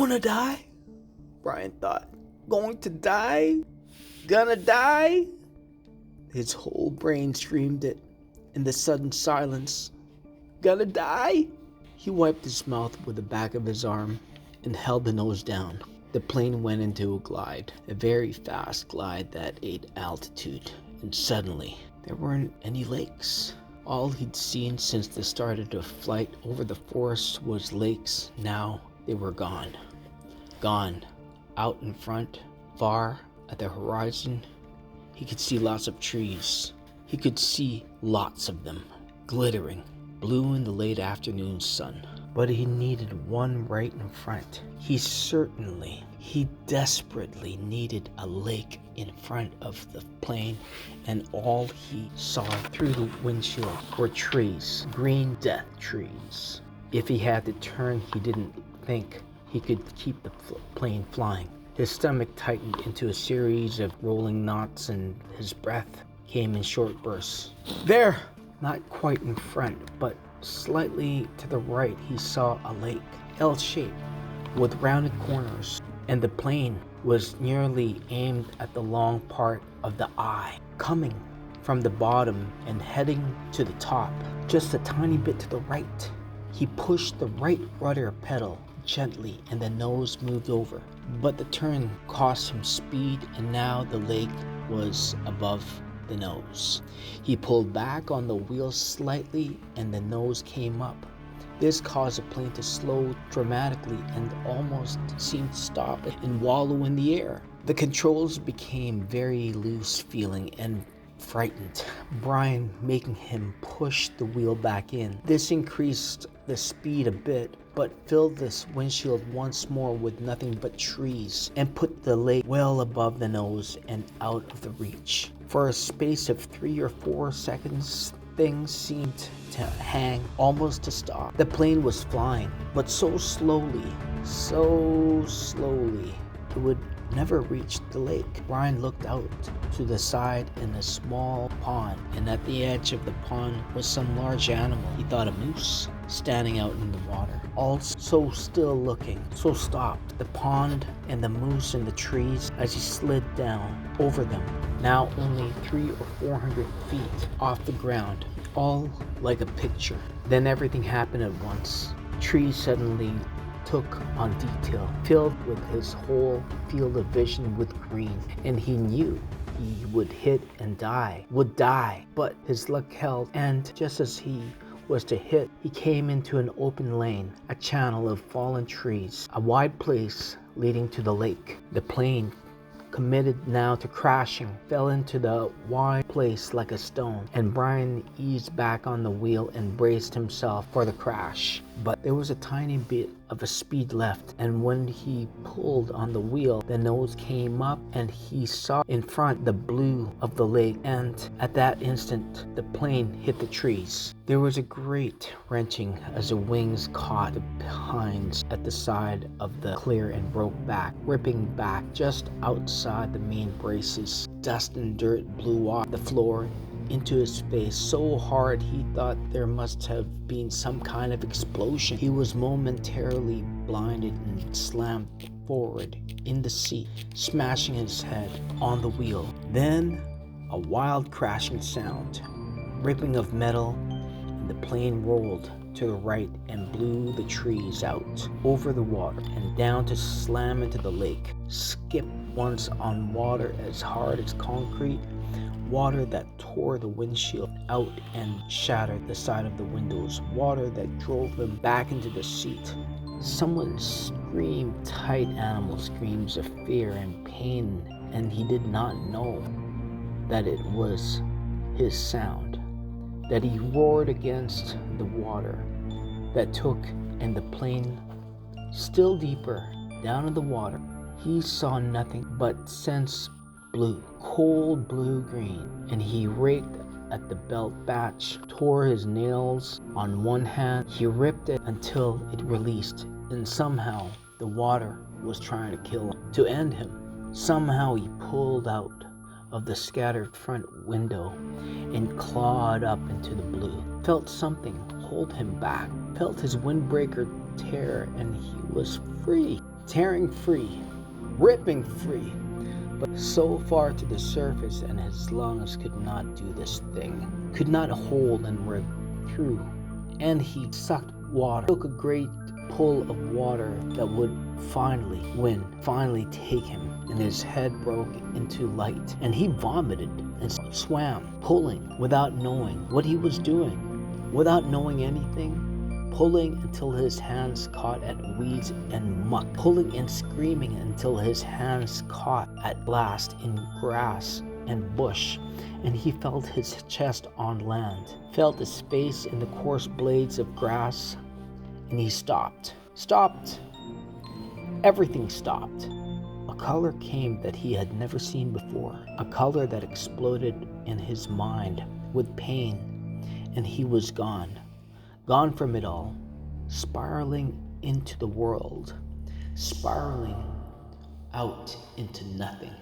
Gonna die? Brian thought. Going to die? Gonna die? His whole brain screamed it in the sudden silence. Gonna die? He wiped his mouth with the back of his arm and held the nose down. The plane went into a glide, a very fast glide that ate altitude, and suddenly there weren't any lakes. All he'd seen since the start of the flight over the forest was lakes. Now they were gone. Gone. Out in front, far at the horizon, he could see lots of trees. He could see lots of them, glittering, blue in the late afternoon sun. But he needed one right in front. He desperately needed a lake in front of the plane, and all he saw through the windshield were trees, green death trees. If he had to turn, he didn't think he could keep the plane flying. His stomach tightened into a series of rolling knots, and his breath came in short bursts. There! Not quite in front, but slightly to the right, he saw a lake, L-shaped, with rounded corners, and the plane was nearly aimed at the long part of the eye, coming from the bottom and heading to the top, just a tiny bit to the right. He pushed the right rudder pedal gently, and the nose moved over, but the turn cost him speed, and now the lake was above the nose. He pulled back on the wheel slightly, and the nose came up. This caused the plane to slow dramatically and almost seemed to stop and wallow in the air. The controls became very loose feeling and frightened, Brian making him push the wheel back in. This increased the speed a bit, but filled this windshield once more with nothing but trees, and put the lake well above the nose and out of the reach. For a space of 3 or 4 seconds, things seemed to hang, almost to stop. The plane was flying, but so slowly, it would never reach the lake. Brian looked out to the side in a small pond, and at the edge of the pond was some large animal. He thought a moose standing out in the water, all so still looking, so stopped. The pond and the moose and the trees as he slid down over them, now only 300 or 400 feet off the ground, all like a picture. Then everything happened at once. Trees suddenly took on detail, filled with his whole field of vision with green, and he knew he would hit and would die, but his luck held, and just as he was to hit, he came into an open lane, a channel of fallen trees, a wide place leading to the lake. The plane, committed now to crashing, fell into the wide place like a stone, and Brian eased back on the wheel and braced himself for the crash. But there was a tiny bit of a speed left, and when he pulled on the wheel, the nose came up and he saw in front the blue of the lake, and at that instant the plane hit the trees. There was a great wrenching as the wings caught the pines at the side of the clear and broke back, ripping back just outside the main braces. Dust and dirt blew off the floor into his face so hard he thought there must have been some kind of explosion. He was momentarily blinded and slammed forward in the seat, smashing his head on the wheel. Then a wild crashing sound, ripping of metal, and the plane rolled to the right and blew the trees out over the water and down to slam into the lake. Skipped once on water as hard as concrete, water that tore the windshield out and shattered the side of the windows, water that drove him back into the seat. Someone screamed tight animal screams of fear and pain, and he did not know that it was his sound, that he roared against the water that took and the plane still deeper down in the water. He saw nothing but sense blue, cold blue-green, and he raked at the belt batch, tore his nails on one hand. He ripped it until it released, and somehow the water was trying to kill him, to end him. Somehow he pulled out of the scattered front window and clawed up into the blue, felt something hold him back, felt his windbreaker tear, and he was free. tearing free, ripping free, but so far to the surface, and his lungs could not do this thing, could not hold and rip through. And he sucked water, took a great pull of water that would finally take him, and his head broke into light, and he vomited and swam, pulling without knowing what he was doing, without knowing anything, pulling until his hands caught at weeds and muck, pulling and screaming until his hands caught at last in grass and bush, and he felt his chest on land, felt his face in the coarse blades of grass, and he stopped. Everything stopped. A color came that he had never seen before, a color that exploded in his mind with pain, and he was gone from it all, spiraling into the world, spiraling out into nothing.